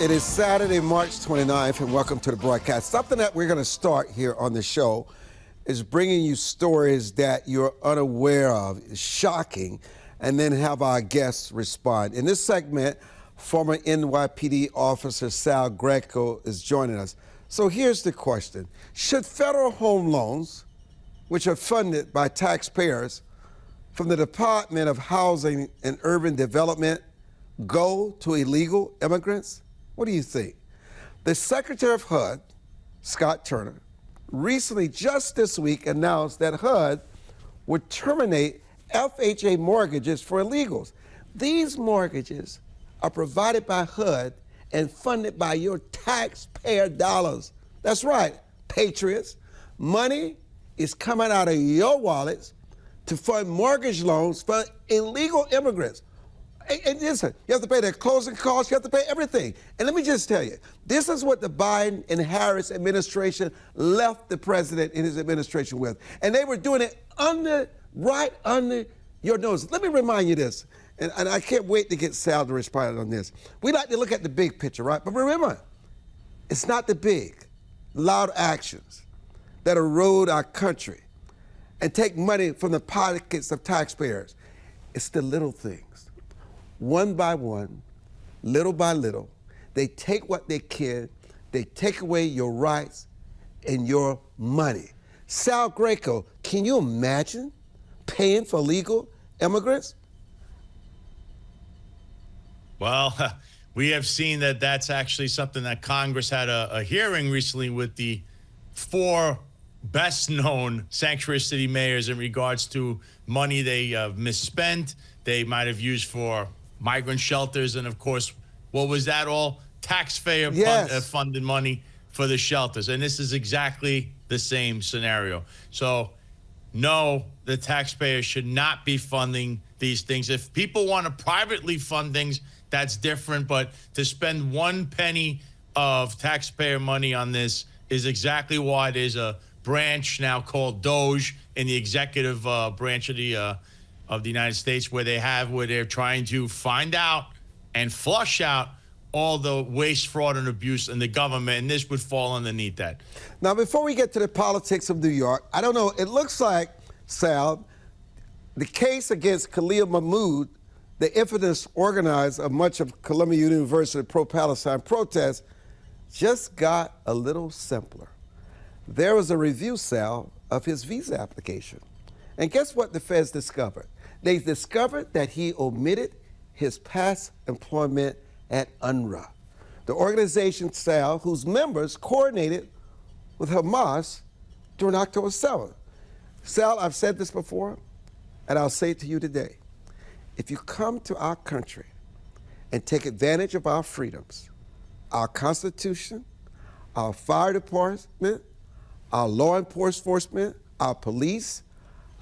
It is Saturday, March 29th, and welcome to the broadcast. Something that we're going to start here on the show is bringing you stories that you're unaware of, shocking, and then have our guests respond. In this segment, former NYPD officer Sal Greco is joining us. So here's the question. Should federal home loans, which are funded by taxpayers from the Department of Housing and Urban Development, go to illegal immigrants? What do you think? The Secretary of HUD, Scott Turner, recently, just this week, announced that HUD would terminate FHA mortgages for illegals. These mortgages are provided by HUD and funded by your taxpayer dollars. That's right, patriots. Money is coming out of your wallets to fund mortgage loans for illegal immigrants. And listen, you have to pay their closing costs, you have to pay everything. And let me just tell you, this is what the Biden and Harris administration left the president and his administration with. And they were doing it right under your nose. Let me remind you this, and I can't wait to get Sal to respond on this. We like to look at the big picture, right? But remember, it's not the big, loud actions that erode our country and take money from the pockets of taxpayers. It's the little things. One by one, little by little, they take what they can, they take away your rights and your money. Sal Greco, can you imagine paying for legal immigrants? Well, we have seen that that's actually something that Congress had a hearing recently with the 4 best-known sanctuary city mayors in regards to money they misspent, they might have used for migrant shelters, and of course, what was that all? Taxpayer funded money for the shelters. And this is exactly the same scenario. So, no, the taxpayers should not be funding these things. If people want to privately fund things, that's different. But to spend 1 penny of taxpayer money on this is exactly why there's a branch now called DOGE in the executive branch of the United States, where they're trying to find out and flush out all the waste, fraud, and abuse in the government, and this would fall underneath that. Now, before we get to the politics of New York, I don't know, it looks like, Sal, the case against Khalil Mahmoud, the infamous organizer of much of Columbia University pro-Palestine protests, just got a little simpler. There was a review, Sal, of his visa application. And guess what the feds discovered? They discovered that he omitted his past employment at UNRWA, the organization, Sal, whose members coordinated with Hamas during October 7th. Sal, I've said this before, and I'll say it to you today. If you come to our country and take advantage of our freedoms, our Constitution, our fire department, our law enforcement, our police,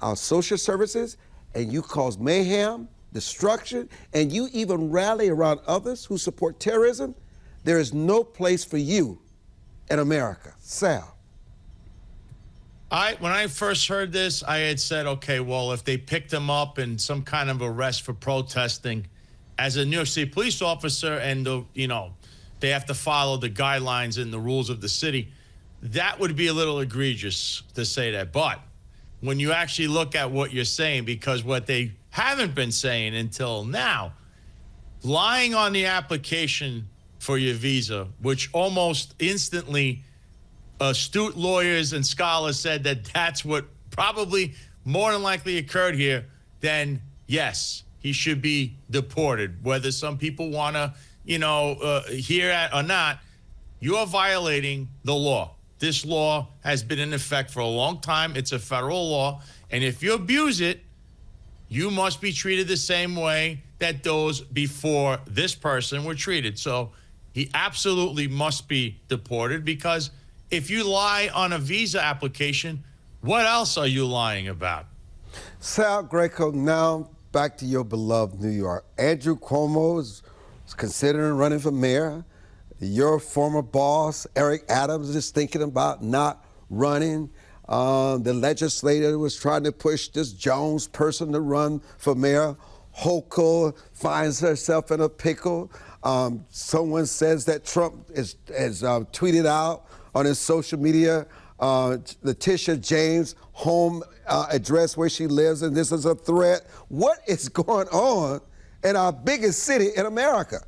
our social services, and you cause mayhem, destruction, and you even rally around others who support terrorism, there is no place for you in America. Sal. When I first heard this, I had said, okay, well, if they picked him up in some kind of arrest for protesting, as a New York City police officer, and they have to follow the guidelines and the rules of the city, that would be a little egregious to say that. But when you actually look at what you're saying, because what they haven't been saying until now, lying on the application for your visa, which almost instantly astute lawyers and scholars said that that's what probably more than likely occurred here, then yes, he should be deported. Whether some people want to, hear it or not, you are violating the law. This law has been in effect for a long time. It's a federal law. And if you abuse it, you must be treated the same way that those before this person were treated. So he absolutely must be deported, because if you lie on a visa application, what else are you lying about? Sal Greco, now back to your beloved New York. Andrew Cuomo is considering running for mayor. Your former boss, Eric Adams, is thinking about not running. The legislator was trying to push this Jones person to run for mayor. Hochul finds herself in a pickle. Someone says that Trump has tweeted out on his social media Letitia James' home address where she lives, and this is a threat. What is going on in our biggest city in America?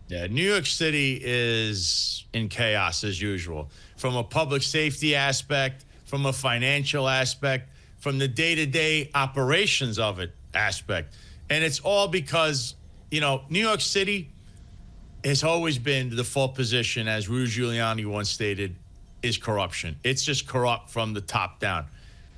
Yeah, New York City is in chaos as usual, from a public safety aspect, from a financial aspect, from the day-to-day operations of it aspect. And it's all because, New York City has always been the default position, as Rudy Giuliani once stated, is corruption. It's just corrupt from the top down.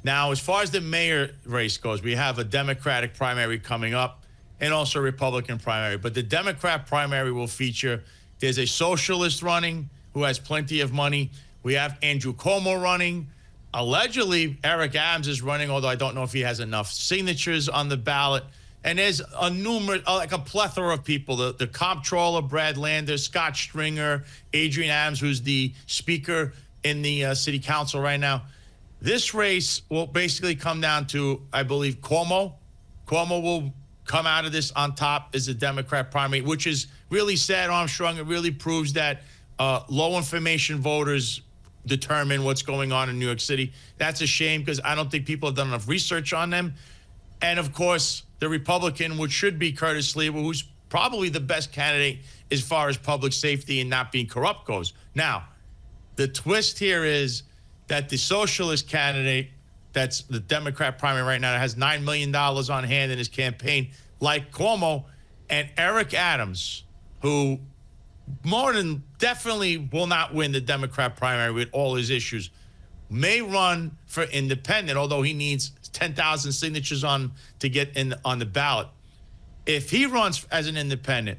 Now, as far as the mayor race goes, we have a Democratic primary coming up and also a Republican primary. But the Democrat primary will feature, there's a socialist running who has plenty of money. We have Andrew Cuomo running. Allegedly, Eric Adams is running, although I don't know if he has enough signatures on the ballot. And there's a plethora of people. The comptroller, Brad Lander, Scott Stringer, Adrian Adams, who's the speaker in the city council right now. This race will basically come down to, I believe, Cuomo. Cuomo will come out of this on top as a Democrat primary, which is really sad, Armstrong. It really proves that low information voters determine what's going on in New York City. That's a shame because I don't think people have done enough research on them. And, of course, the Republican, which should be Curtis Lee, who's probably the best candidate as far as public safety and not being corrupt goes. Now, the twist here is that the socialist candidate, that's the Democrat primary right now, that has $9 million on hand in his campaign, like Cuomo, and Eric Adams, who more than definitely will not win the Democrat primary with all his issues, may run for independent, although he needs 10,000 signatures to get on the ballot. If he runs as an independent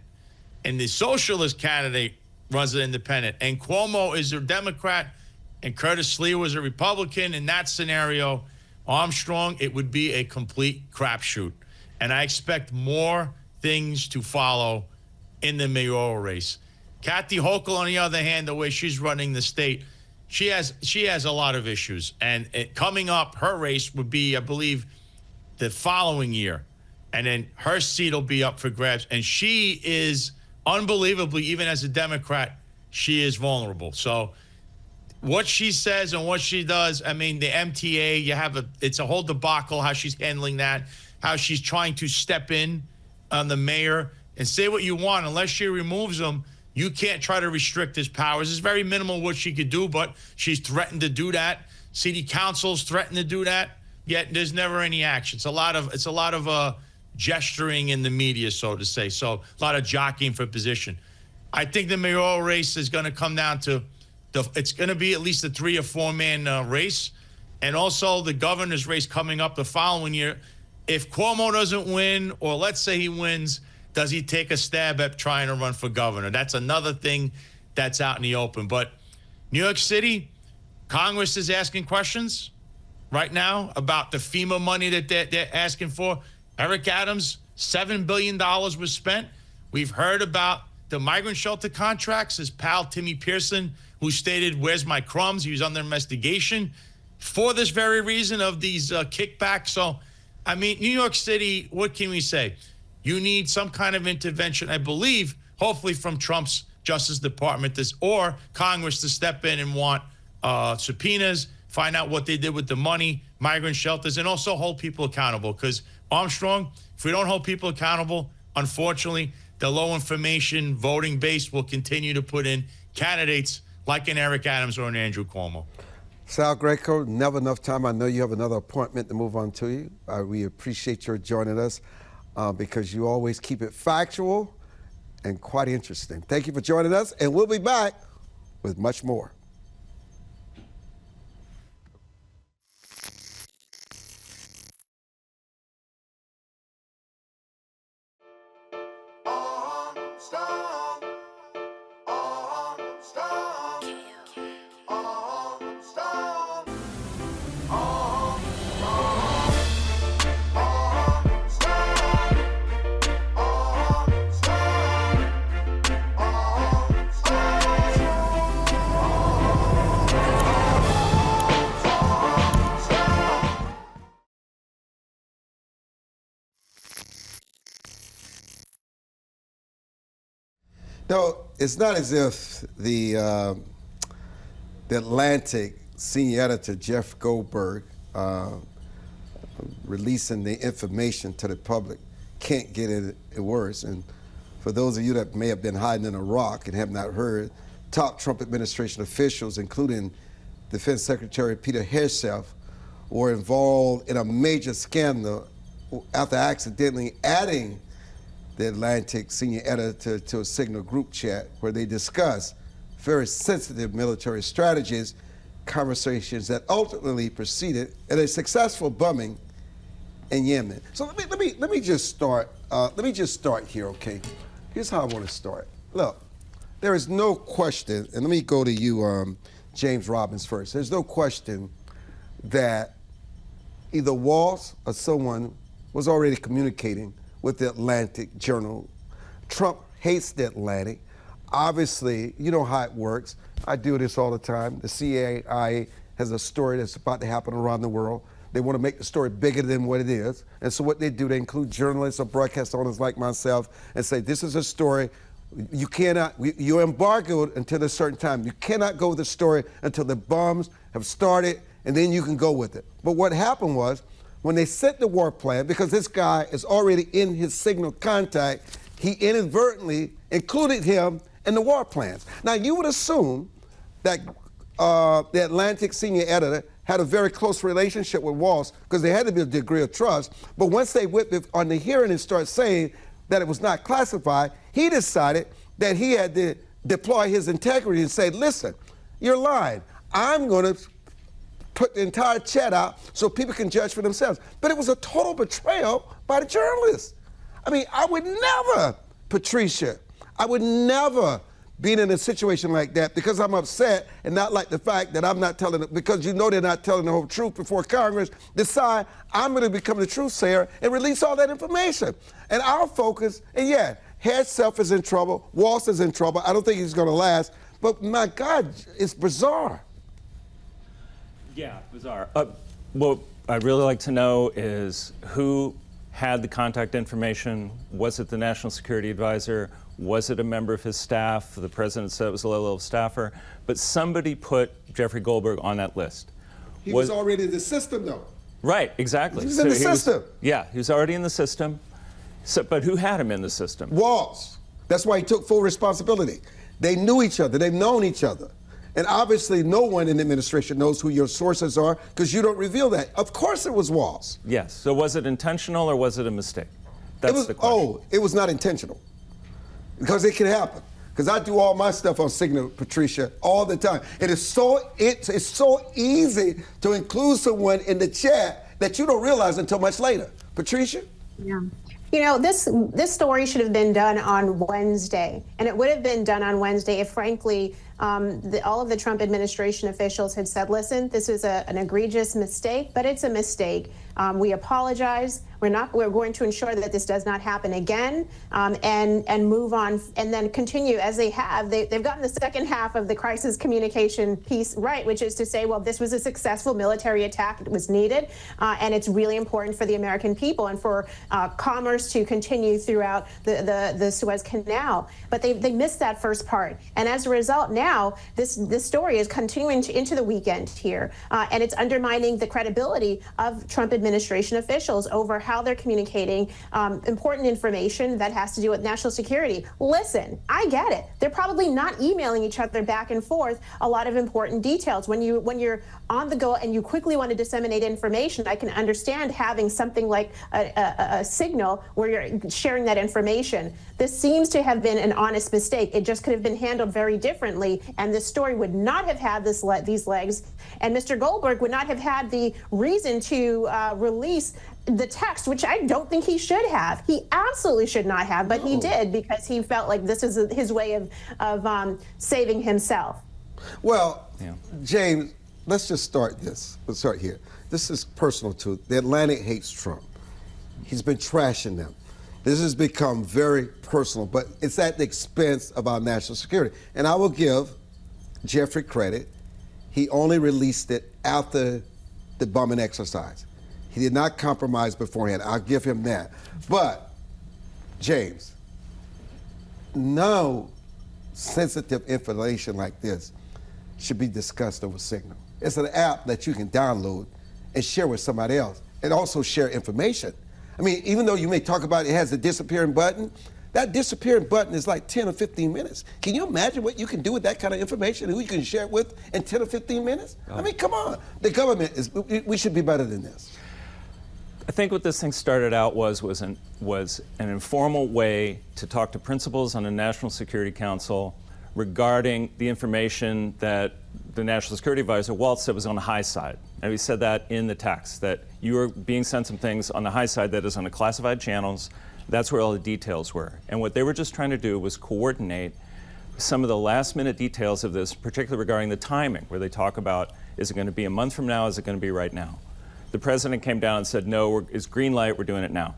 and the socialist candidate runs as an independent and Cuomo is a Democrat and Curtis Lee was a Republican, in that scenario, Armstrong, it would be a complete crapshoot. And I expect more things to follow in the mayoral race. Kathy Hochul, on the other hand, the way she's running the state, she has a lot of issues. And coming up, her race would be, I believe, the following year. And then her seat will be up for grabs. And she is, unbelievably, even as a Democrat, she is vulnerable. So what she says and what she does, I mean, the MTA, it's a whole debacle how she's handling that, how she's trying to step in on the mayor and say what you want. Unless she removes him, you can't try to restrict his powers. It's very minimal what she could do, but she's threatened to do that. City councils threatened to do that, yet there's never any action. It's a lot of gesturing in the media, so to say. So a lot of jockeying for position. I think the mayoral race is going to come down to it's going to be at least a 3 or 4 man race, and also the governor's race coming up the following year. If Cuomo doesn't win, or let's say he wins, does he take a stab at trying to run for governor? That's another thing that's out in the open. But New York City, Congress is asking questions right now about the FEMA money that they're asking for. Eric Adams, $7 billion was spent. We've heard about the migrant shelter contracts. His pal, Timmy Pearson, who stated, "Where's my crumbs?" He was under investigation for this very reason of these kickbacks. So, I mean, New York City, what can we say? You need some kind of intervention, I believe, hopefully from Trump's Justice Department or Congress to step in and want subpoenas, find out what they did with the money, migrant shelters, and also hold people accountable. Because, Armstrong, if we don't hold people accountable, unfortunately, the low information voting base will continue to put in candidates like an Eric Adams or an Andrew Cuomo. Sal Greco, never enough time. I know you have another appointment to move on to you. We appreciate your joining us because you always keep it factual and quite interesting. Thank you for joining us, and we'll be back with much more. No, it's not as if the Atlantic senior editor, Jeff Goldberg, releasing the information to the public can't get it worse. And for those of you that may have been hiding in a rock and have not heard, top Trump administration officials, including Defense Secretary Peter Hegseth, were involved in a major scandal after accidentally adding the Atlantic senior editor to a Signal group chat where they discussed very sensitive military strategies, conversations that ultimately proceeded in a successful bombing in Yemen. So let me just start. Let me just start here, okay? Here's how I want to start. Look, there is no question, and let me go to you, James Robbins, first. There's no question that either Walls or someone was already communicating with the Atlantic Journal. Trump hates the Atlantic. Obviously, you know how it works. I do this all the time. The CIA has a story that's about to happen around the world. They want to make the story bigger than what it is. And so what they do, they include journalists or broadcast owners like myself and say, this is a story. You cannot, you're embargoed until a certain time. You cannot go with the story until the bombs have started, and then you can go with it. But what happened was, when they set the war plan, because this guy is already in his Signal contact, he inadvertently included him in the war plans. Now, you would assume that the Atlantic senior editor had a very close relationship with Walsh because there had to be a degree of trust. But once they went on the hearing and started saying that it was not classified, he decided that he had to deploy his integrity and say, listen, you're lying. I'm going to put the entire chat out so people can judge for themselves. But it was a total betrayal by the journalists. I mean, I would never, Patricia, I would never be in a situation like that because I'm upset and not like the fact that I'm not telling it, because you know they're not telling the whole truth before Congress, decide I'm going to become the truth sayer and release all that information. And our focus, and yeah, Hegseth is in trouble, Walsh is in trouble, I don't think he's going to last, but my God, it's bizarre. Yeah, bizarre. What I'd really like to know is who had the contact information. Was it the National Security Advisor? Was it a member of his staff? The president said it was a low-level staffer. But somebody put Jeffrey Goldberg on that list. He was already in the system, though. Right, exactly. He was in the system. Yeah, he was already in the system. So, but who had him in the system? Walsh. That's why he took full responsibility. They knew each other. They've known each other. And obviously, no one in the administration knows who your sources are because you don't reveal that. Of course it was Walsh. Yes. So was it intentional or was it a mistake? That's the question. Oh, it was not intentional. Because it can happen. Because I do all my stuff on Signal, Patricia, all the time. It's so easy to include someone in the chat that you don't realize until much later. Patricia? Yeah. You know, this story should have been done on Wednesday, and it would have been done on Wednesday if, frankly, all of the Trump administration officials had said, listen, this is an egregious mistake, but it's a mistake. We apologize. We're going to ensure that this does not happen again, and move on, and then continue as they have. They've gotten the second half of the crisis communication piece right, which is to say, well, this was a successful military attack. It was needed, and it's really important for the American people and for commerce to continue throughout the Suez Canal. But they missed that first part, and as a result, now this story is continuing into the weekend here, and it's undermining the credibility of Trump administration officials over how they're communicating important information that has to do with national security. Listen, I get it. They're probably not emailing each other back and forth a lot of important details. When you're on the go and you quickly want to disseminate information, I can understand having something like a signal where you're sharing that information. This seems to have been an honest mistake. It just could have been handled very differently, and this story would not have had these legs, and Mr. Goldberg would not have had the reason to release the text, which I don't think he should have. He absolutely should not have, but he did because he felt like this is his way of saving himself. Well, yeah. James, let's just start this. Let's start here. This is personal too. The Atlantic hates Trump. He's been trashing them. This has become very personal, but it's at the expense of our national security. And I will give Jeffrey credit. He only released it after the bombing exercise. He did not compromise beforehand. I'll give him that. But, James, no sensitive information like this should be discussed over Signal. It's an app that you can download and share with somebody else, and also share information. I mean, even though you may talk about it has a disappearing button, that disappearing button is like 10 or 15 minutes. Can you imagine what you can do with that kind of information, who you can share it with in 10 or 15 minutes? I mean, come on. The government we should be better than this. I think what this thing started out was an informal way to talk to principals on the National Security Council regarding the information that the National Security Advisor, Waltz, said was on the high side. And he said that in the text, that you are being sent some things on the high side that is on the classified channels. That's where all the details were. And what they were just trying to do was coordinate some of the last minute details of this, particularly regarding the timing, where they talk about, is it going to be a month from now, is it going to be right now? The president came down and said, no, it's green light, we're doing it now.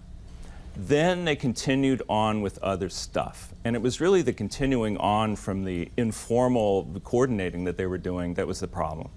Then they continued on with other stuff. And it was really the continuing on from the informal coordinating that they were doing that was the problem.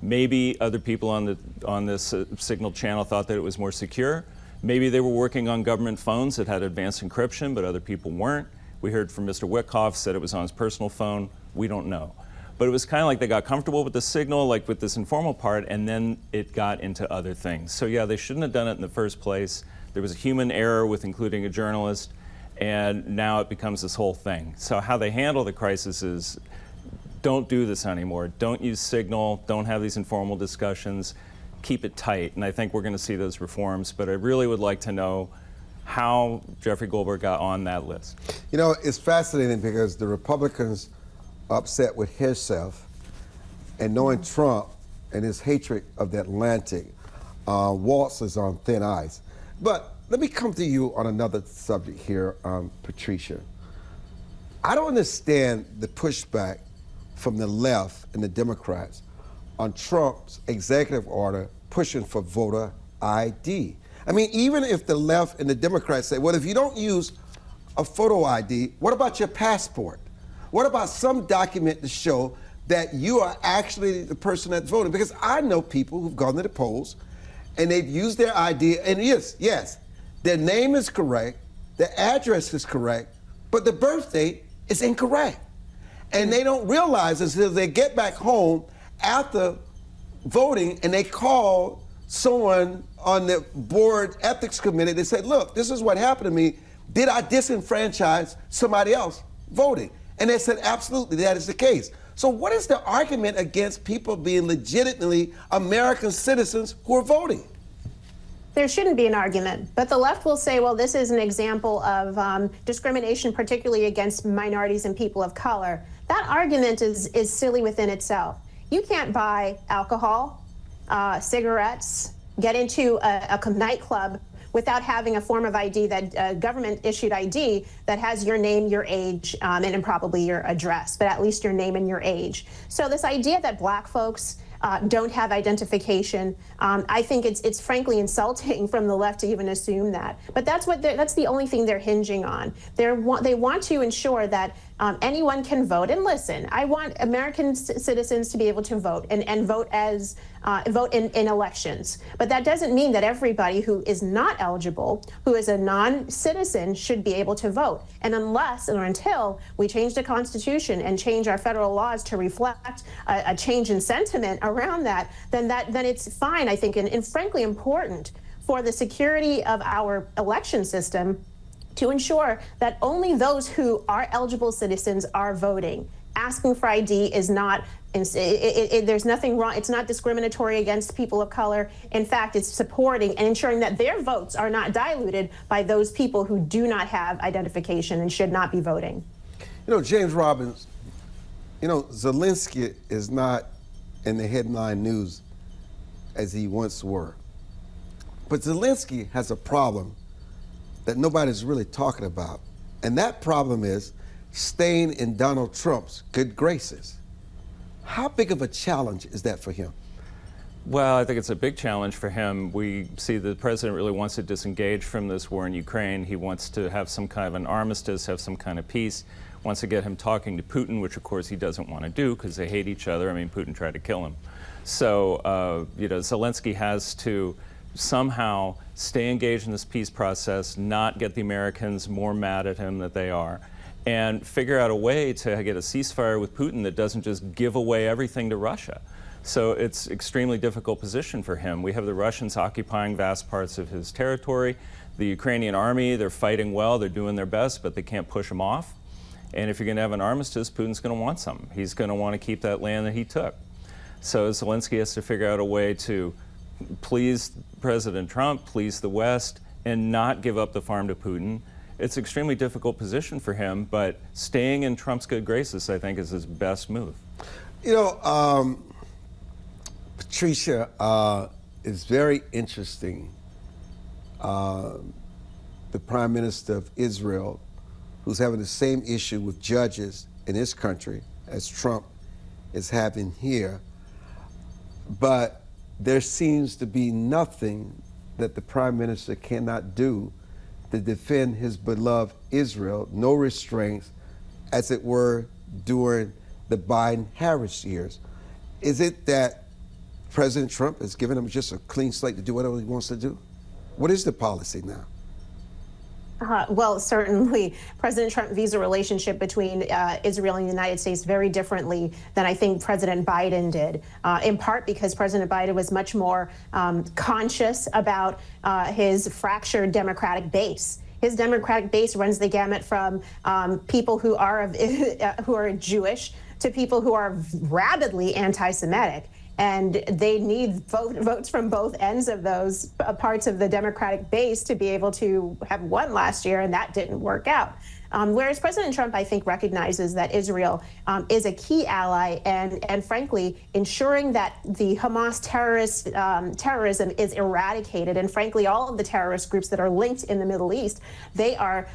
Maybe other people on this Signal channel thought that it was more secure. Maybe they were working on government phones that had advanced encryption, but other people weren't. We heard from Mr. Witkoff, said it was on his personal phone. We don't know. But it was kind of like they got comfortable with the Signal, like with this informal part, and then it got into other things. So yeah, they shouldn't have done it in the first place. There was a human error with including a journalist, and now it becomes this whole thing. So how they handle the crisis is, don't do this anymore. Don't use Signal. Don't have these informal discussions. Keep it tight. And I think we're going to see those reforms. But I really would like to know how Jeffrey Goldberg got on that list. You know, it's fascinating because the Republicans are upset with himself, and knowing Trump and his hatred of the Atlantic, Waltz is on thin ice. But let me come to you on another subject here, Patricia. I don't understand the pushback from the left and the Democrats on Trump's executive order pushing for voter ID. I mean, even if the left and the Democrats say, well, if you don't use a photo ID, what about your passport? What about some document to show that you are actually the person that's voting? Because I know people who've gone to the polls and they've used their ID, and yes, their name is correct, their address is correct, but the birth date is incorrect. And they don't realize until they get back home after voting and they call someone on the board ethics committee. They said, look, this is what happened to me. Did I disenfranchise somebody else voting? And they said, absolutely, that is the case. So what is the argument against people being legitimately American citizens who are voting? There shouldn't be an argument, but the left will say, well, this is an example of discrimination, particularly against minorities and people of color. That argument is silly within itself. You can't buy alcohol, cigarettes, get into a nightclub without having a form of ID, that government-issued ID that has your name, your age, and probably your address, but at least your name and your age. So this idea that black folks don't have identification, I think it's frankly insulting from the left to even assume that. But that's the only thing they're hinging on. They want to ensure that anyone can vote. And listen, I want American citizens to be able to vote and vote in elections. But that doesn't mean that everybody who is not eligible, who is a non-citizen, should be able to vote. And unless or until we change the Constitution and change our federal laws to reflect a change in sentiment around that, then it's fine, I think, and frankly important for the security of our election system to ensure that only those who are eligible citizens are voting. Asking for ID is not, there's nothing wrong, it's not discriminatory against people of color. In fact, it's supporting and ensuring that their votes are not diluted by those people who do not have identification and should not be voting. You know, James Robbins, you know, Zelensky is not in the headline news as he once were. But Zelensky has a problem that nobody's really talking about. And that problem is staying in Donald Trump's good graces. How big of a challenge is that for him? Well, I think it's a big challenge for him. We see the president really wants to disengage from this war in Ukraine. He wants to have some kind of an armistice, have some kind of peace, wants to get him talking to Putin, which of course he doesn't want to do because they hate each other. I mean, Putin tried to kill him. So, you know, Zelensky has to somehow stay engaged in this peace process, not get the Americans more mad at him than they are, and figure out a way to get a ceasefire with Putin that doesn't just give away everything to Russia. So it's an extremely difficult position for him. We have the Russians occupying vast parts of his territory. The Ukrainian army, they're fighting well, they're doing their best, but they can't push them off. And if you're going to have an armistice, Putin's going to want something. He's going to want to keep that land that he took. So Zelensky has to figure out a way to please President Trump, please the West, and not give up the farm to Putin. It's an extremely difficult position for him, but staying in Trump's good graces, I think, is his best move. You know, Patricia, is very interesting. The Prime Minister of Israel, who's having the same issue with judges in his country as Trump is having here. But there seems to be nothing that the Prime Minister cannot do to defend his beloved Israel, no restraints, as it were, during the Biden-Harris years. Is it that President Trump has given him just a clean slate to do whatever he wants to do? What is the policy now? Well, certainly, President Trump views the relationship between Israel and the United States very differently than I think President Biden did, in part because President Biden was much more conscious about his fractured Democratic base. His Democratic base runs the gamut from people who are Jewish to people who are rabidly anti-Semitic. And they need votes from both ends of those parts of the Democratic base to be able to have won last year, and that didn't work out. Whereas President Trump, I think, recognizes that Israel is a key ally, and frankly, ensuring that the Hamas terrorism is eradicated, and frankly, all of the terrorist groups that are linked in the Middle East, they are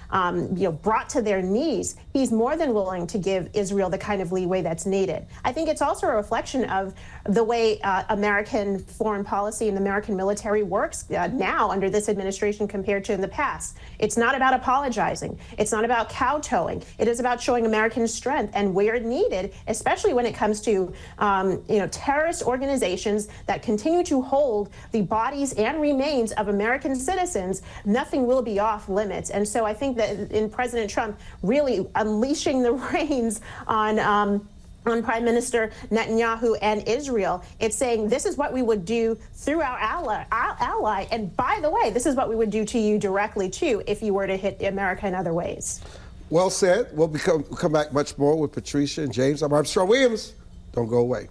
brought to their knees. He's more than willing to give Israel the kind of leeway that's needed. I think it's also a reflection of the way American foreign policy and the American military works now under this administration compared to in the past. It's not about apologizing. It's not about kowtowing. It is about showing American strength, and where needed, especially when it comes to terrorist organizations that continue to hold the bodies and remains of American citizens, nothing will be off limits. And so I think that in President Trump really unleashing the reins on Prime Minister Netanyahu and Israel, it's saying this is what we would do through our ally, and by the way, this is what we would do to you directly too if you were to hit America in other ways. Well said. We'll come back much more with Patricia and James. I'm Armstrong Williams. Don't go away.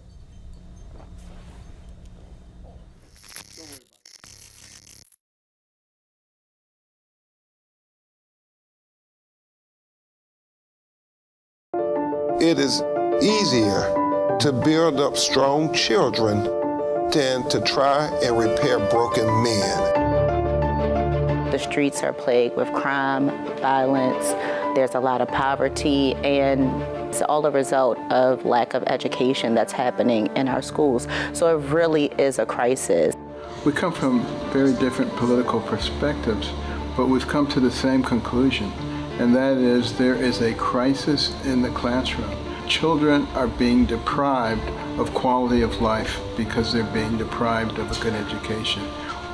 It is easier to build up strong children than to try and repair broken men. The streets are plagued with crime, violence, there's a lot of poverty, and it's all a result of lack of education that's happening in our schools. So it really is a crisis. We come from very different political perspectives, but we've come to the same conclusion, and that is there is a crisis in the classroom. Children are being deprived of quality of life because they're being deprived of a good education.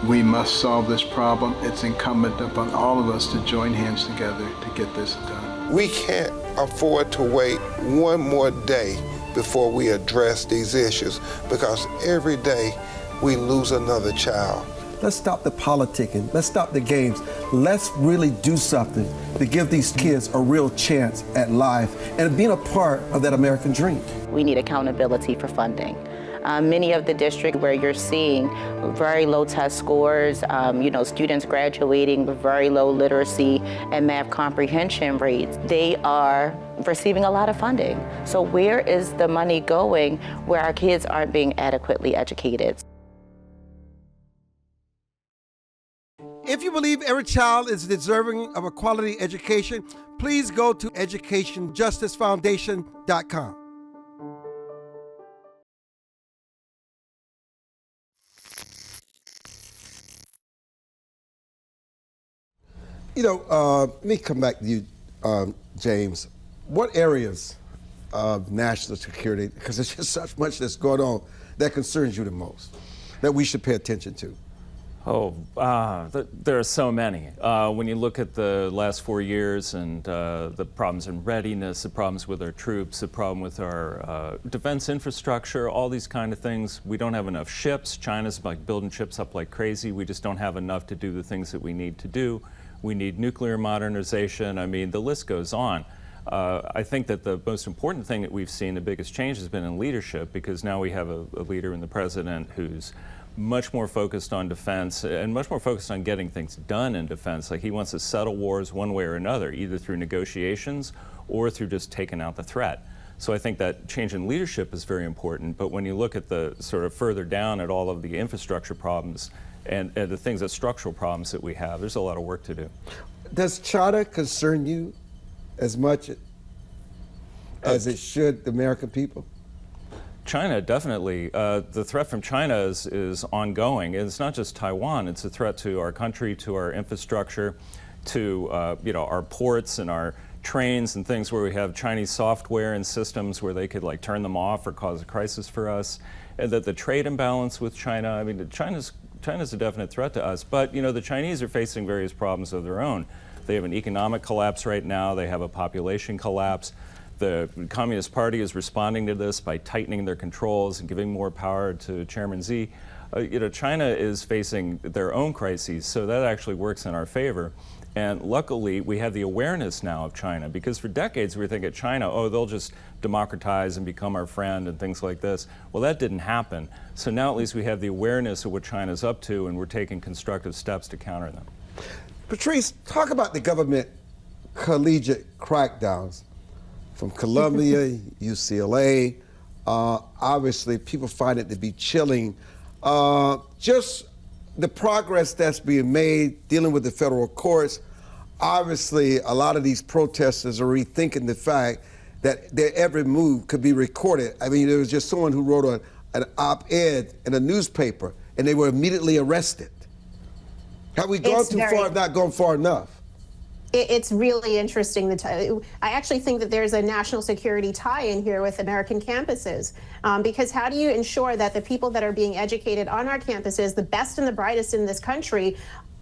We must solve this problem. It's incumbent upon all of us to join hands together to get this done. We can't afford to wait one more day before we address these issues, because every day we lose another child. Let's stop the politicking. Let's stop the games. Let's really do something to give these kids a real chance at life and being a part of that American dream. We need accountability for funding. Many of the districts where you're seeing very low test scores, students graduating with very low literacy and math comprehension rates, they are receiving a lot of funding. So where is the money going where our kids aren't being adequately educated? If you believe every child is deserving of a quality education, please go to educationjusticefoundation.com. Let me come back to you, James. What areas of national security, because there's just such much that's going on, that concerns you the most, that we should pay attention to? There are so many. When you look at the last 4 years and the problems in readiness, the problems with our troops, the problem with our defense infrastructure, all these kind of things, we don't have enough ships. China's like building ships up like crazy. We just don't have enough to do the things that we need to do. We need nuclear modernization. I mean, the list goes on. I think that the most important thing that we've seen, the biggest change, has been in leadership, because now we have a leader in the president who's much more focused on defense and much more focused on getting things done in defense. Like, he wants to settle wars one way or another, either through negotiations or through just taking out the threat. So I think that change in leadership is very important. But when you look at the sort of further down at all of the infrastructure problems and the things, the structural problems that we have, there's a lot of work to do. Does China concern you as much as it should the American people? China, definitely. The threat from China is ongoing. It's not just Taiwan. It's a threat to our country, to our infrastructure, to our ports and our trains and things where we have Chinese software and systems where they could like turn them off or cause a crisis for us. And that the trade imbalance with China, I mean, China's a definite threat to us. But the Chinese are facing various problems of their own. They have an economic collapse right now. They have a population collapse. The Communist Party is responding to this by tightening their controls and giving more power to Chairman Xi. China is facing their own crises, so that actually works in our favor. And luckily, we have the awareness now of China, because for decades we were thinking China, oh, they'll just democratize and become our friend and things like this. Well, that didn't happen. So now at least we have the awareness of what China's up to, and we're taking constructive steps to counter them. Patrice, talk about the government collegiate crackdowns from Columbia, UCLA. Obviously, people find it to be chilling. Just the progress that's being made dealing with the federal courts. Obviously, a lot of these protesters are rethinking the fact that their every move could be recorded. I mean, there was just someone who wrote an op-ed in a newspaper, and they were immediately arrested. Have we gone too far, not gone far enough? It's really interesting. I actually think that there's a national security tie-in here with American campuses, because how do you ensure that the people that are being educated on our campuses, the best and the brightest in this country,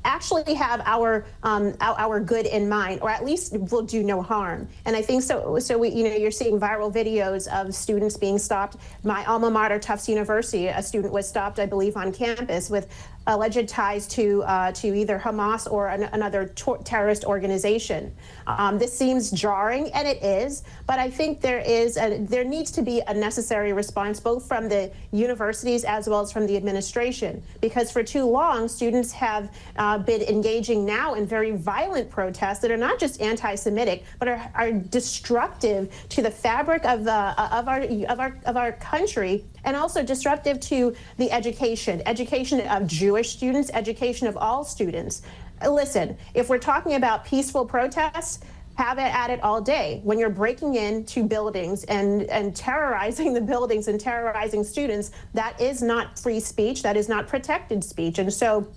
actually have our good in mind, or at least will do no harm? And I think so. So you're seeing viral videos of students being stopped. My alma mater, Tufts University, a student was stopped, I believe, on campus with alleged ties to either Hamas or another terrorist organization. This seems jarring, and it is, but I think there needs to be a necessary response, both from the universities as well as from the administration, because for too long, students have been engaging now in very violent protests that are not just anti-Semitic, but are destructive to the fabric of our country, and also disruptive to the education of Jewish students, education of all students. Listen, if we're talking about peaceful protests, have it at it all day. When you're breaking into buildings and terrorizing the buildings and terrorizing students, that is not free speech, that is not protected speech. And so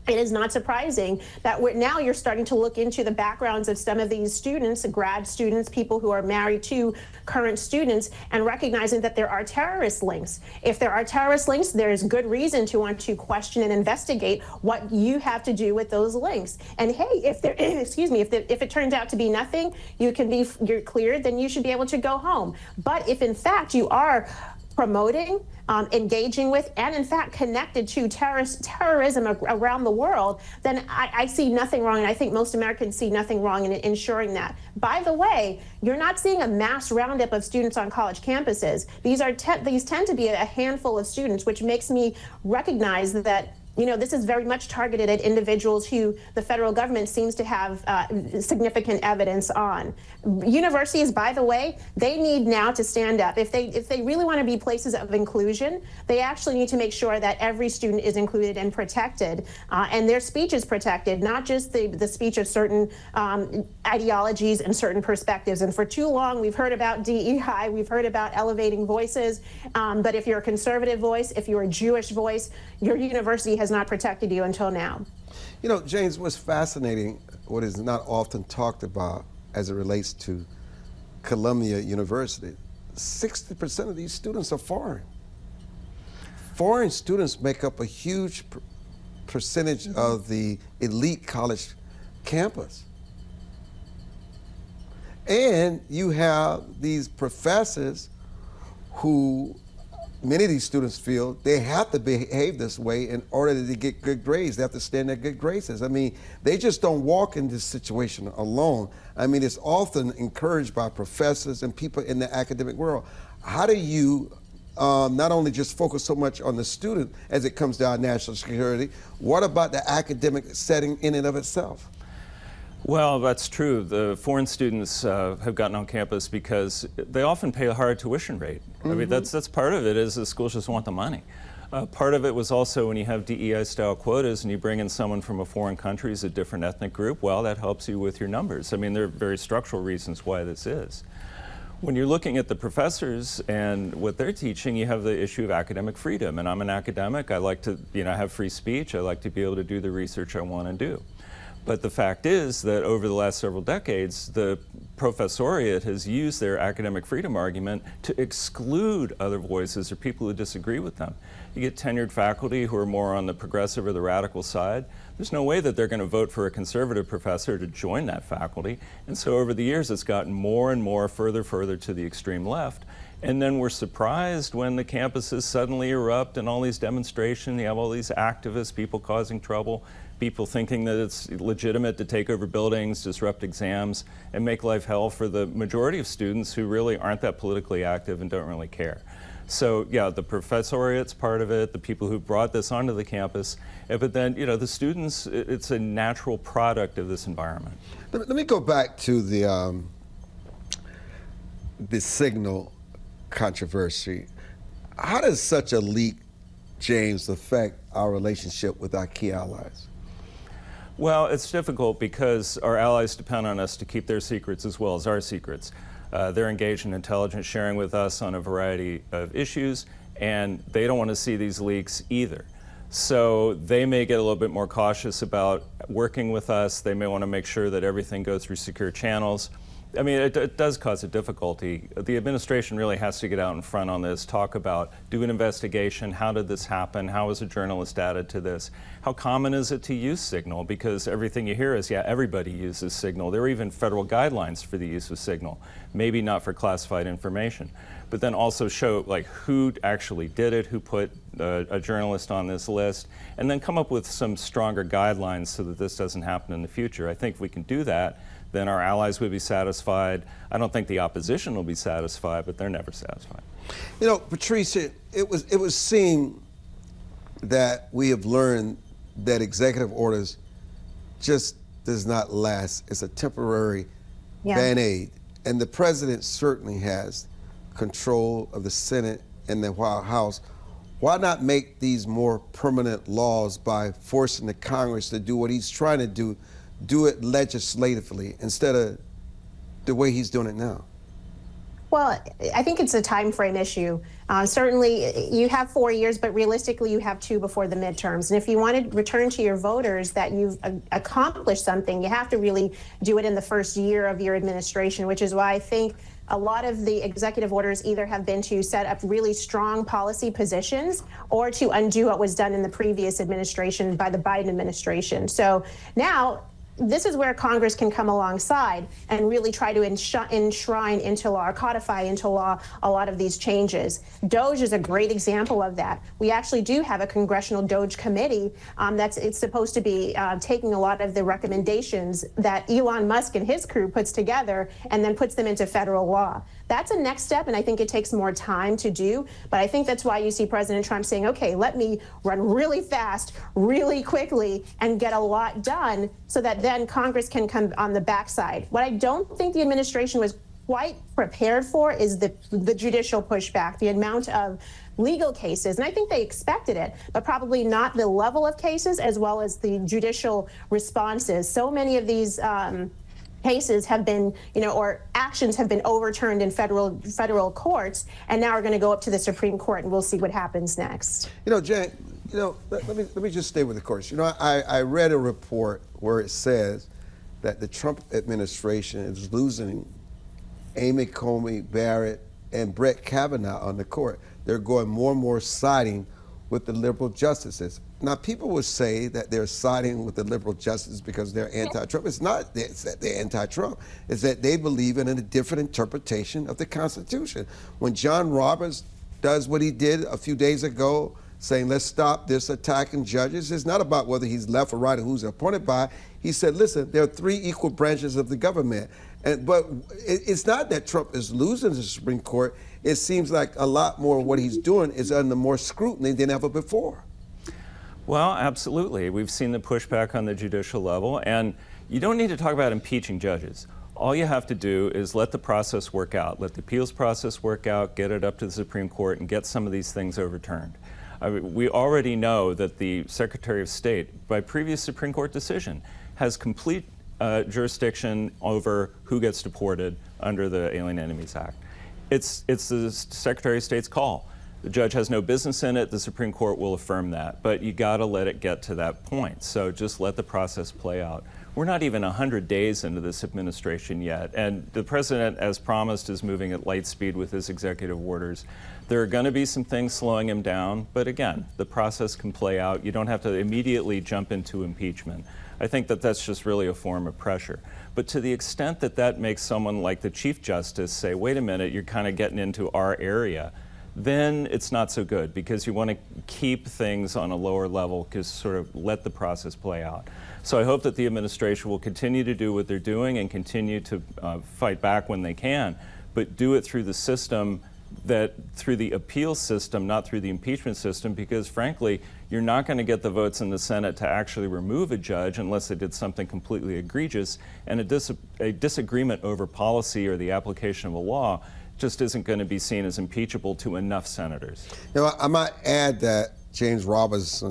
it is not surprising that now you're starting to look into the backgrounds of some of these students, grad students, people who are married to current students, and recognizing that there are terrorist links. If there are terrorist links, there's good reason to want to question and investigate what you have to do with those links. And hey, if there, excuse me, if it turns out to be nothing, you're cleared, then you should be able to go home. But if in fact you are promoting, engaging with, and in fact connected to terrorism around the world, then I see nothing wrong, and I think most Americans see nothing wrong in ensuring that. By the way, you're not seeing a mass roundup of students on college campuses. These tend to be a handful of students, which makes me recognize that this is very much targeted at individuals who the federal government seems to have significant evidence on. Universities, by the way, they need now to stand up. If they really want to be places of inclusion, they actually need to make sure that every student is included and protected, and their speech is protected, not just the speech of certain ideologies and certain perspectives. And for too long, we've heard about DEI, we've heard about elevating voices, but if you're a conservative voice, if you're a Jewish voice, your university has not protected you until now. James, what's fascinating, what is not often talked about as it relates to Columbia University, 60% of these students are foreign. Foreign students make up a huge percentage of the elite college campus. And you have these professors who, many of these students feel they have to behave this way in order to get good grades. They have to stand their good graces. I mean, they just don't walk in this situation alone. I mean, it's often encouraged by professors and people in the academic world. How do you not only just focus so much on the student as it comes to our national security, what about the academic setting in and of itself? Well, that's true. The foreign students have gotten on campus because they often pay a higher tuition rate. I mean, that's part of it, is the schools just want the money. Part of it was also when you have DEI-style quotas and you bring in someone from a foreign country as a different ethnic group, well, that helps you with your numbers. I mean, there are very structural reasons why this is. When you're looking at the professors and what they're teaching, you have the issue of academic freedom. And I'm an academic. I like to, have free speech. I like to be able to do the research I want to do. But the fact is that over the last several decades, the professoriate has used their academic freedom argument to exclude other voices or people who disagree with them. You get tenured faculty who are more on the progressive or the radical side. There's no way that they're going to vote for a conservative professor to join that faculty. And so over the years, it's gotten more and more further to the extreme left. And then we're surprised when the campuses suddenly erupt and all these demonstrations, you have all these activists, people causing trouble, people thinking that it's legitimate to take over buildings, disrupt exams, and make life hell for the majority of students who really aren't that politically active and don't really care. So yeah, the professoriate's part of it, the people who brought this onto the campus, but then the students, it's a natural product of this environment. Let me go back to the signal controversy. How does such a leak, James, affect our relationship with our key allies? Well, it's difficult because our allies depend on us to keep their secrets as well as our secrets. They're engaged in intelligence sharing with us on a variety of issues, and they don't want to see these leaks either. So they may get a little bit more cautious about working with us. They may want to make sure that everything goes through secure channels. I mean, it does cause a difficulty. The administration really has to get out in front on this, talk about, do an investigation, how did this happen, how was a journalist added to this, how common is it to use Signal, because everything you hear is, yeah, everybody uses Signal. There are even federal guidelines for the use of Signal, maybe not for classified information, but then also show who actually did it, who put a journalist on this list, and then come up with some stronger guidelines so that this doesn't happen in the future. I think if we can do that, then our allies would be satisfied. I don't think the opposition will be satisfied, but they're never satisfied. Patrice, it was seen that we have learned that executive orders just does not last. It's a temporary Band-Aid. And the president certainly has control of the Senate and the White House. Why not make these more permanent laws by forcing the Congress to do what he's trying to do it legislatively instead of the way he's doing it now? Well, I think it's a time frame issue. Certainly, you have 4 years, but realistically, you have 2 before the midterms. And if you want to return to your voters that you've accomplished something, you have to really do it in the first year of your administration, which is why I think a lot of the executive orders either have been to set up really strong policy positions or to undo what was done in the previous administration by the Biden administration. So now, this is where Congress can come alongside and really try to enshrine into law or codify into law a lot of these changes. DOGE is a great example of that. We actually do have a congressional DOGE committee it's supposed to be taking a lot of the recommendations that Elon Musk and his crew puts together and then puts them into federal law. That's a next step, and I think it takes more time to do. But I think that's why you see President Trump saying, okay, let me run really fast, really quickly, and get a lot done so that then Congress can come on the backside. What I don't think the administration was quite prepared for is the judicial pushback, the amount of legal cases, and I think they expected it, but probably not the level of cases as well as the judicial responses. So many of these cases have been, or actions have been overturned in federal courts, and now are going to go up to the Supreme Court, and we'll see what happens next. Jane, let me just stay with the courts. I read a report where it says that the Trump administration is losing Amy Coney Barrett and Brett Kavanaugh on the court. They're going more and more siding with the liberal justices. Now, people will say that they're siding with the liberal justices because they're anti-Trump. It's not that they're anti-Trump. It's that they believe in a different interpretation of the Constitution. When John Robbins does what he did a few days ago, saying, let's stop this attacking judges, it's not about whether he's left or right or who's appointed by. He said, listen, there are three equal branches of the government. But it's not that Trump is losing the Supreme Court. It seems like a lot more of what he's doing is under more scrutiny than ever before. Well, absolutely. We've seen the pushback on the judicial level, and you don't need to talk about impeaching judges. All you have to do is let the process work out, let the appeals process work out, get it up to the Supreme Court, and get some of these things overturned. I mean, we already know that the Secretary of State, by previous Supreme Court decision, has complete jurisdiction over who gets deported under the Alien Enemies Act. It's the Secretary of State's call. The judge has no business in it. The Supreme Court will affirm that. But you got to let it get to that point. So just let the process play out. We're not even 100 days into this administration yet. And the president, as promised, is moving at light speed with his executive orders. There are going to be some things slowing him down. But again, the process can play out. You don't have to immediately jump into impeachment. I think that that's just really a form of pressure. But to the extent that that makes someone like the Chief Justice say, wait a minute, you're kind of getting into our area, then it's not so good, because you want to keep things on a lower level, because sort of let the process play out. So I hope that the administration will continue to do what they're doing and continue to fight back when they can, but do it through the system, through the appeal system, not through the impeachment system, because frankly, you're not going to get the votes in the Senate to actually remove a judge unless they did something completely egregious, and a disagreement over policy or the application of a law just isn't going to be seen as impeachable to enough senators. You know, I might add that James Robbins,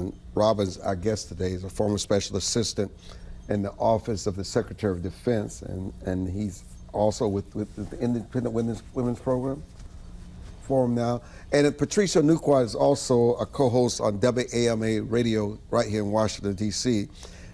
our guest today, is a former special assistant in the Office of the Secretary of Defense, and he's also with the Independent Women's Program Forum now. And Patrice Onwuka is also a co-host on WMAL radio right here in Washington, D.C.,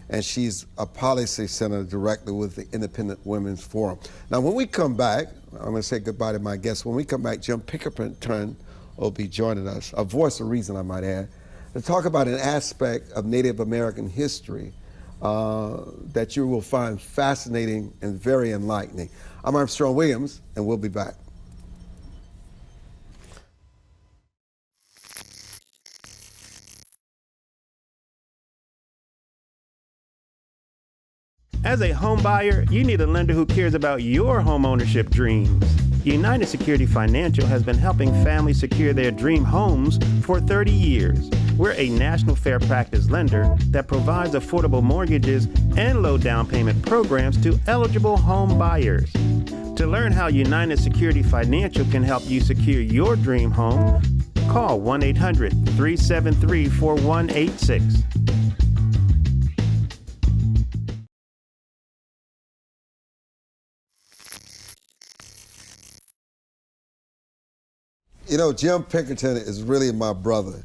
and she's a policy center directly with the Independent Women's Forum. Now, when we come back, I'm going to say goodbye to my guests. When we come back, Jim Pinkerton will be joining us, a voice of reason, I might add, to talk about an aspect of Native American history that you will find fascinating and very enlightening. I'm Armstrong Williams, and we'll be back. As a home buyer, you need a lender who cares about your home ownership dreams. United Security Financial has been helping families secure their dream homes for 30 years. We're a national fair practice lender that provides affordable mortgages and low down payment programs to eligible home buyers. To learn how United Security Financial can help you secure your dream home, call 1-800-373-4186. You know, Jim Pinkerton is really my brother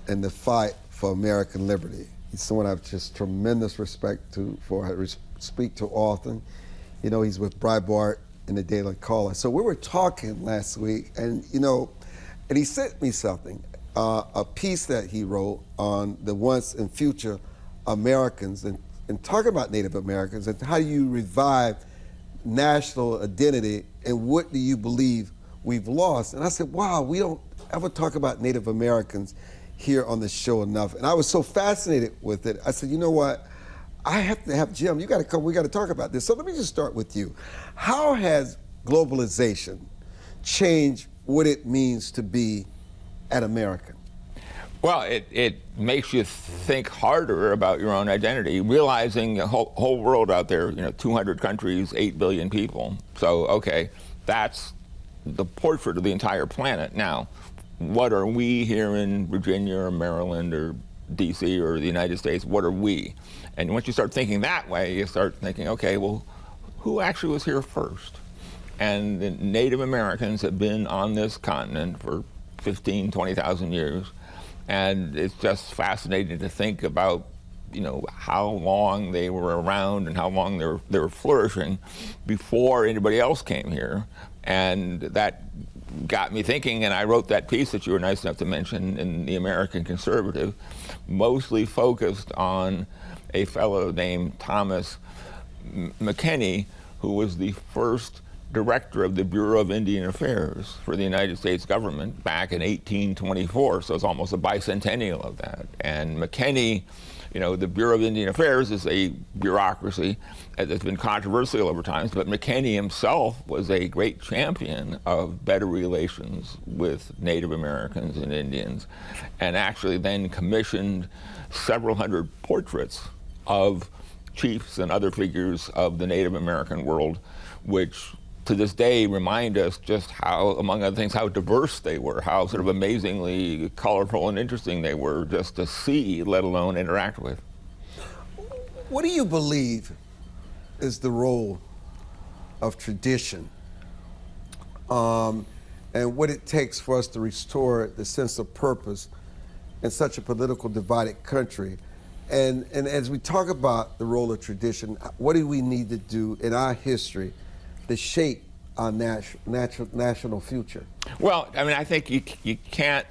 in the fight for American liberty. He's someone I have just tremendous respect for. I speak to often. You know, he's with Breitbart and the Daily Caller. So we were talking last week, and and he sent me something, a piece that he wrote on the once and future Americans, and talking about Native Americans and how you revive national identity, and what do you believe we've lost. And I said, wow, we don't ever talk about Native Americans here on the show enough. And I was so fascinated with it. I said, you know what? I have to have Jim. You got to come. We got to talk about this. So let me just start with you. How has globalization changed what it means to be an American? Well, it makes you think harder about your own identity, realizing the whole world out there, 200 countries, 8 billion people. So, okay, that's the portrait of the entire planet. Now, what are we here in Virginia or Maryland or DC or the United States? What are we? And once you start thinking that way, you start thinking, okay, well, who actually was here first? And the Native Americans have been on this continent for 15, 20,000 years. And it's just fascinating to think about, how long they were around and how long they were flourishing before anybody else came here. And that got me thinking, and I wrote that piece that you were nice enough to mention in the American Conservative, mostly focused on a fellow named Thomas McKinney, who was the first director of the Bureau of Indian Affairs for the United States government back in 1824, so it's almost a bicentennial of that. And McKinney, you know, the Bureau of Indian Affairs is a bureaucracy that's been controversial over time, but McKinney himself was a great champion of better relations with Native Americans and Indians, and actually then commissioned several hundred portraits of chiefs and other figures of the Native American world, which to this day remind us just how, among other things, how diverse they were, how sort of amazingly colorful and interesting they were just to see, let alone interact with. What do you believe is the role of tradition and what it takes for us to restore the sense of purpose in such a politically divided country? And as we talk about the role of tradition, what do we need to do in our history to shape our national future? Well, I mean, I think you can't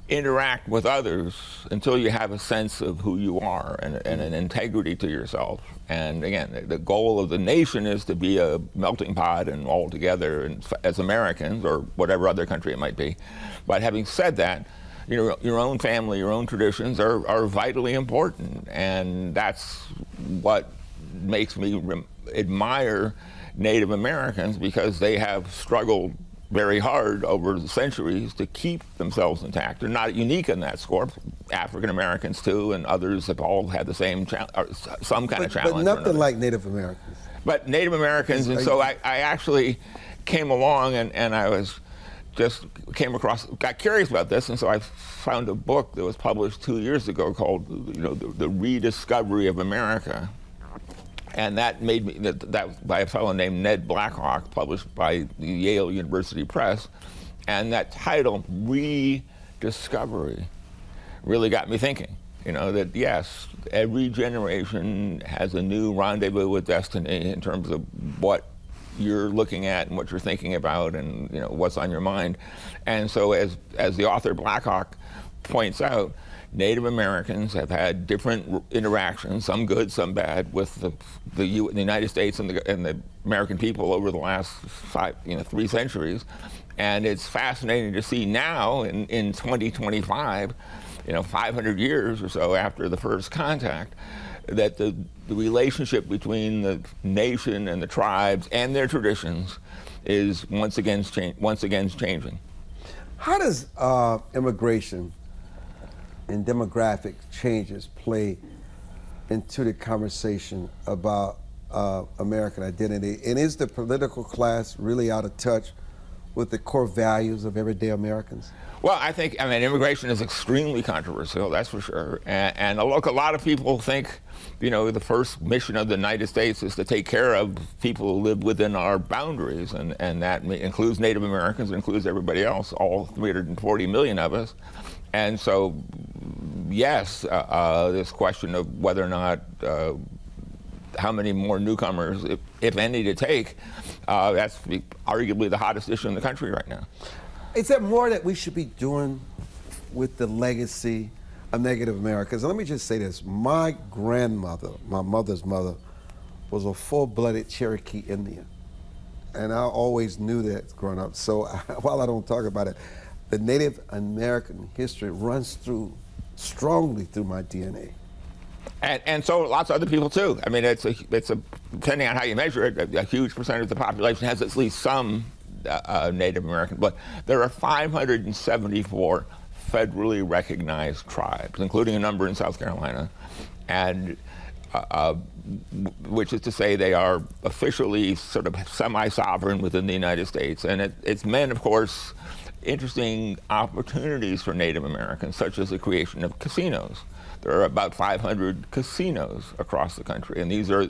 interact with others until you have a sense of who you are and an integrity to yourself. And again, the goal of the nation is to be a melting pot and all together and as Americans or whatever other country it might be. But having said that, you know, your own family, your own traditions are vitally important, and that's what makes me admire Native Americans, because they have struggled very hard over the centuries to keep themselves intact. They're not unique in that score. African Americans too, and others have all had the same some kind of challenge. But nothing like Native Americans. But Native Americans, and so I actually came along and I was just got curious about this, and so I found a book that was published 2 years ago called, you know, the Rediscovery of America. And that made me, that by a fellow named Ned Blackhawk, published by the Yale University Press. And that title, Rediscovery, really got me thinking. You know, that yes, every generation has a new rendezvous with destiny in terms of what you're looking at and what you're thinking about and, you know, what's on your mind. And so as the author Blackhawk points out, Native Americans have had different interactions, some good, some bad, with the United States and the American people over the last 3 centuries. And it's fascinating to see now in 2025, you know, 500 years or so after the first contact, that the relationship between the nation and the tribes and their traditions is once again changing. How does immigration and demographic changes play into the conversation about American identity? And is the political class really out of touch with the core values of everyday Americans? Well, I mean, immigration is extremely controversial, that's for sure. And look, a lot of people think, you know, the first mission of the United States is to take care of people who live within our boundaries, and that includes Native Americans, includes everybody else, all 340 million of us. And so, yes, this question of whether or not, how many more newcomers, if any, to take, that's arguably the hottest issue in the country right now. Is there more that we should be doing with the legacy of Native Americans? And let me just say this. My grandmother, my mother's mother, was a full-blooded Cherokee Indian. And I always knew that growing up. So while I don't talk about it, the Native American history runs strongly through my DNA. And so lots of other people too. I mean, it's a depending on how you measure it, a huge percentage of the population has at least some Native American blood. There are 574 federally recognized tribes, including a number in South Carolina, and which is to say they are officially sort of semi-sovereign within the United States. And it's meant, of course, interesting opportunities for Native Americans, such as the creation of casinos. There are about 500 casinos across the country, and these are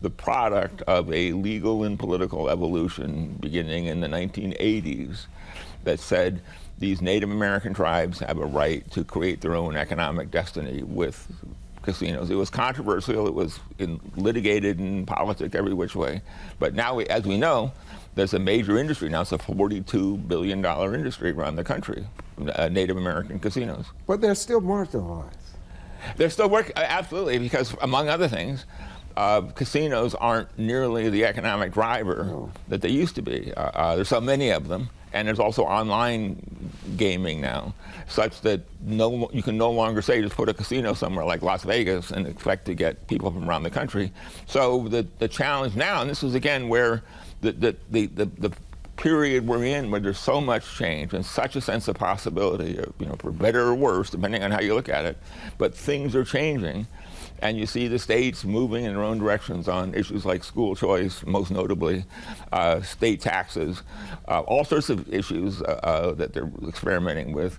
the product of a legal and political evolution beginning in the 1980s that said these Native American tribes have a right to create their own economic destiny with casinos. It was controversial. It was litigated in politics every which way. But now, as we know, there's a major industry now. It's a $42 billion industry around the country, Native American casinos. But they're still marginalized. They're still working, absolutely, because among other things, casinos aren't nearly the economic driver that they used to be. There's so many of them, and there's also online gaming now, such that you can no longer say just put a casino somewhere like Las Vegas and expect to get people from around the country. So the challenge now, and this is again where the period we're in, where there's so much change and such a sense of possibility, for better or worse, depending on how you look at it, but things are changing. And you see the states moving in their own directions on issues like school choice, most notably, state taxes, all sorts of issues that they're experimenting with,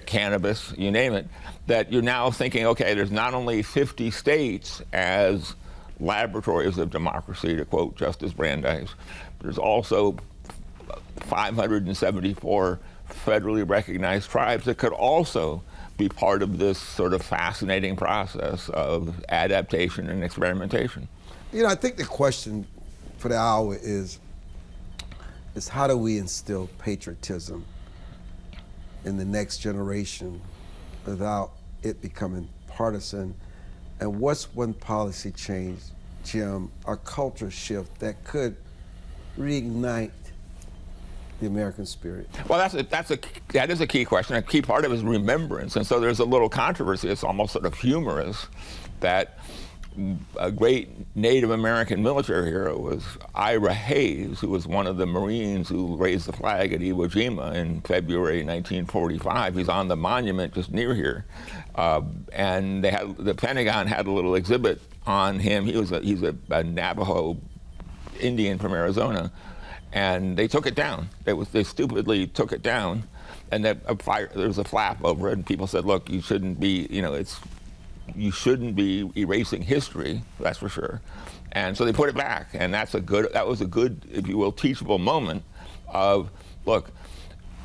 cannabis, you name it, that you're now thinking, okay, there's not only 50 states as laboratories of democracy, to quote Justice Brandeis, there's also 574 federally recognized tribes that could also be part of this sort of fascinating process of adaptation and experimentation. I think the question for the hour is how do we instill patriotism in the next generation without it becoming partisan? And what's one policy change, Jim, or culture shift that could reignite the American spirit? Well, that is a key question. A key part of it is remembrance. And so there's a little controversy. It's almost sort of humorous that a great Native American military hero was Ira Hayes, who was one of the Marines who raised the flag at Iwo Jima in February 1945. He's on the monument just near here. And the Pentagon had a little exhibit on him. He's a Navajo Indian from Arizona. And they took it down. They stupidly took it down, and there was a flap over it. And people said, "Look, you shouldn't be, you shouldn't be erasing history. That's for sure." And so they put it back, and that was a good, if you will, teachable moment of, look,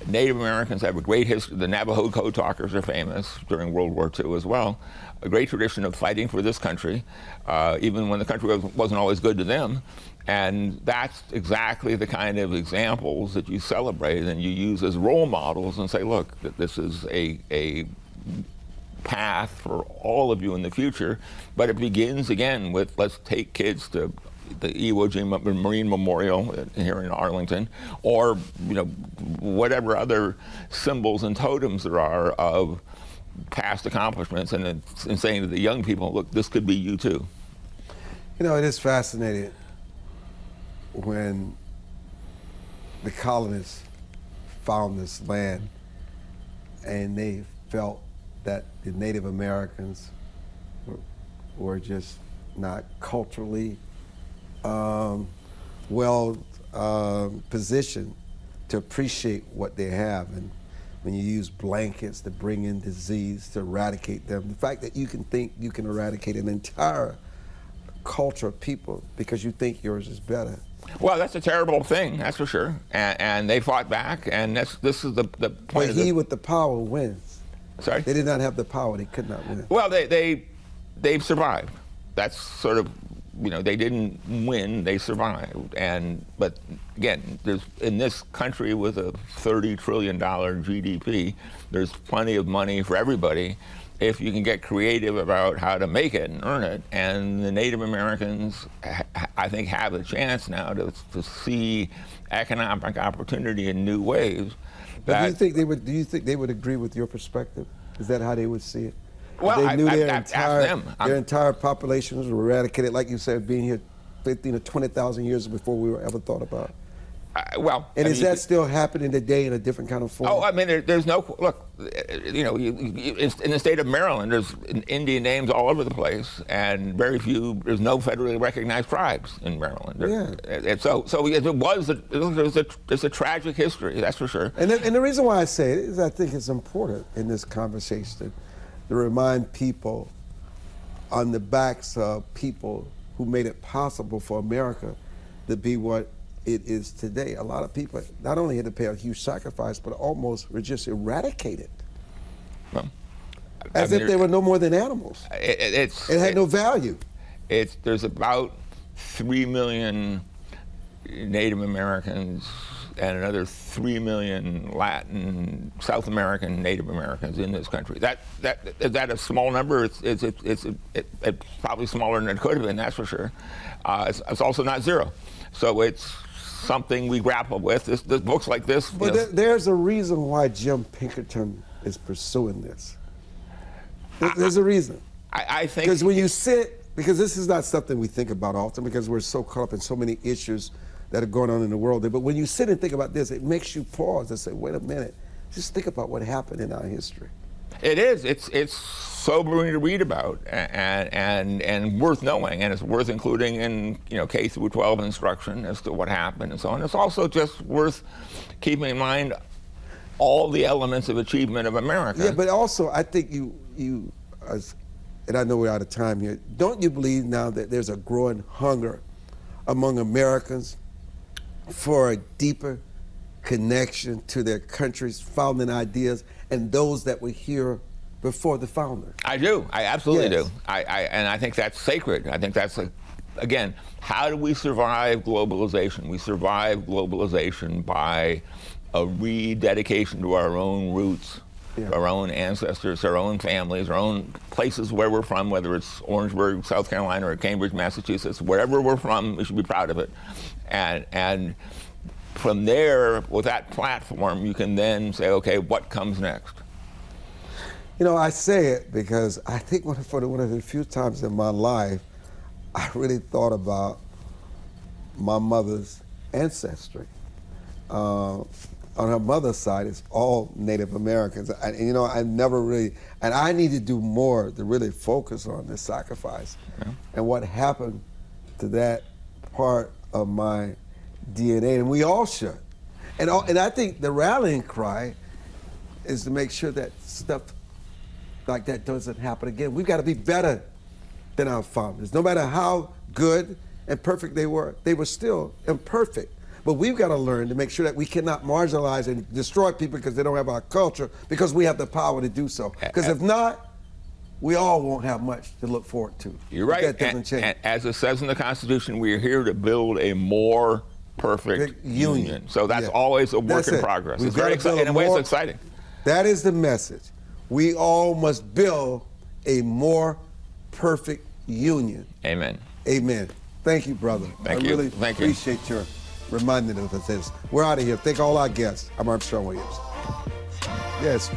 Native Americans have a great history. The Navajo Code Talkers are famous during World War II as well. A great tradition of fighting for this country, even when the country wasn't always good to them. And that's exactly the kind of examples that you celebrate and you use as role models and say, look, this is a path for all of you in the future. But it begins again with, let's take kids to the Iwo Jima Marine Memorial here in Arlington, or whatever other symbols and totems there are of past accomplishments, and saying to the young people, look, this could be you too. It is fascinating when the colonists found this land and they felt that the Native Americans were just not culturally positioned to appreciate what they have. And when you use blankets to bring in disease, to eradicate them, the fact that you can think you can eradicate an entire culture of people because you think yours is better. Well, that's a terrible thing, that's for sure. And they fought back, and this is the point. But he with the power wins. Sorry? They did not have the power, they could not win. Well, they've survived. That's sort of, they didn't win, they survived. But again, in this country with a $30 trillion GDP, there's plenty of money for everybody if you can get creative about how to make it and earn it. And the Native Americans, I think, have a chance now to see economic opportunity in new ways. But do you think they would agree with your perspective? Is that how they would see it? Well, they knew their entire populations were eradicated, like you said, being here 15 to 20,000 years before we were ever thought about. Is that still happening today in a different kind of form? Oh, I mean, there's no, look, in the state of Maryland, there's Indian names all over the place, and there's no federally recognized tribes in Maryland. And so it's a tragic history, that's for sure. And the reason why I say it is I think it's important in this conversation to remind people on the backs of people who made it possible for America to be what it is today. A lot of people not only had to pay a huge sacrifice, but almost were just eradicated. Well, As if they were no more than animals. It had no value. There's about 3 million Native Americans and another 3 million Latin, South American Native Americans in this country. Is that a small number? It's probably smaller than it could have been, that's for sure. It's also not zero. So it's something we grapple with. This books like this. But there's a reason why Jim Pinkerton is pursuing this. There's a reason. I think. Because when you sit, because this is not something we think about often because we're so caught up in so many issues that are going on in the world. But when you sit and think about this, it makes you pause and say, wait a minute, just think about what happened in our history. It is. It's sobering to read about and worth knowing, and it's worth including in K through 12 instruction as to what happened and so on. It's also just worth keeping in mind all the elements of achievement of America. Yeah, but also I think you and I know we're out of time here, don't you believe now that there's a growing hunger among Americans for a deeper connection to their country's founding ideas and those that were here before the founder? I do. I absolutely do. And I think that's sacred. I think that's, again, how do we survive globalization? We survive globalization by a rededication to our own roots, our own ancestors, our own families, our own places where we're from, whether it's Orangeburg, South Carolina, or Cambridge, Massachusetts. Wherever we're from, we should be proud of it. And from there, with that platform, you can then say, okay, what comes next? I say it because I think one of the few times in my life I really thought about my mother's ancestry. On her mother's side, it's all Native Americans. I never really, and I need to do more to really focus on this sacrifice and what happened to that part of my DNA, and we all should. And I think the rallying cry is to make sure that stuff like that doesn't happen again. We've got to be better than our founders. No matter how good and perfect they were still imperfect. But we've got to learn to make sure that we cannot marginalize and destroy people because they don't have our culture, because we have the power to do so. Because if not, we all won't have much to look forward to. You're right. That doesn't change. And as it says in the Constitution, we are here to build a more perfect union. So that's always a work in progress. It's very exciting. In a way, it's exciting. That is the message. We all must build a more perfect union. Amen. Amen. Thank you, brother. Thank you. I really Thank appreciate your reminding us of this. We're out of here. Thank all our guests. I'm Armstrong Williams. Yes.